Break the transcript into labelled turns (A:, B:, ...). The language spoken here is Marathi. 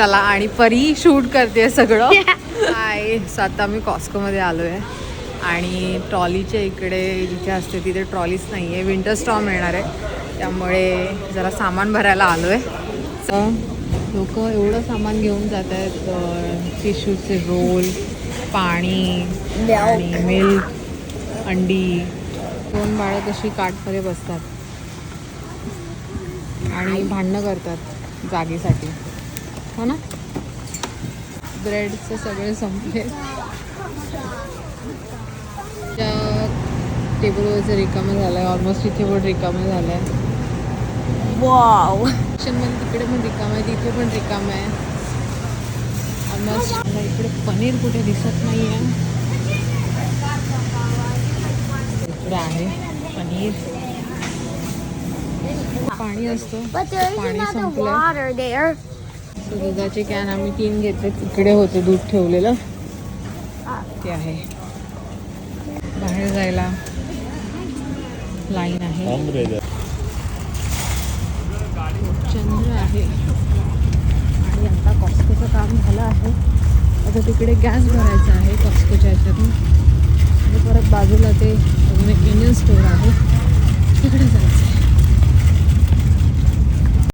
A: चला आणि परी शूट करते सगळं. काय आता मी कॉस्कोमध्ये आलो आहे आणि ट्रॉलीच्या इकडे जिथे असते तिथे ट्रॉलीच नाही आहे. विंटर स्टॉर्म येणार आहे त्यामुळे जरा सामान भरायला आलो आहे. लोक एवढं सामान घेऊन जात आहेत. टिश्यूचे रोल, पाणी आणि मिल्क, अंडी. 2 बाळं कशी काठमध्ये बसतात आणि भांडणं करतात जागेसाठी, हो ना. ब्रेडचे सगळे संपले. त्या टेबलवरचं रिकामं झालं आहे. ऑलमोस्ट इथे पण रिकामं झालं आहे. वाव, किचनमध्ये तिकडे पण रिकामं आहे, तिथे पण रिकामं आहे. ऑलमोस्ट मला इकडे पनीर कुठे दिसत नाही आहे. इकडे आहे पनीर. पाणी असतं, पाणी संपलं. दुधाचे कॅन आम्ही 3 घेतले. इकडे होते दूध ठेवलेलं, ते आहे. बाहेर जायला लाईन आहे. चंद्र आहे आणि आता कॉस्कोचं काम झालं आहे. आता तिकडे गॅस भरायचा आहे कॉस्कोच्या ह्याच्यातून आणि परत बाजूला ते इंडियन स्टोअर आहे, तिकडे जायचं आहे.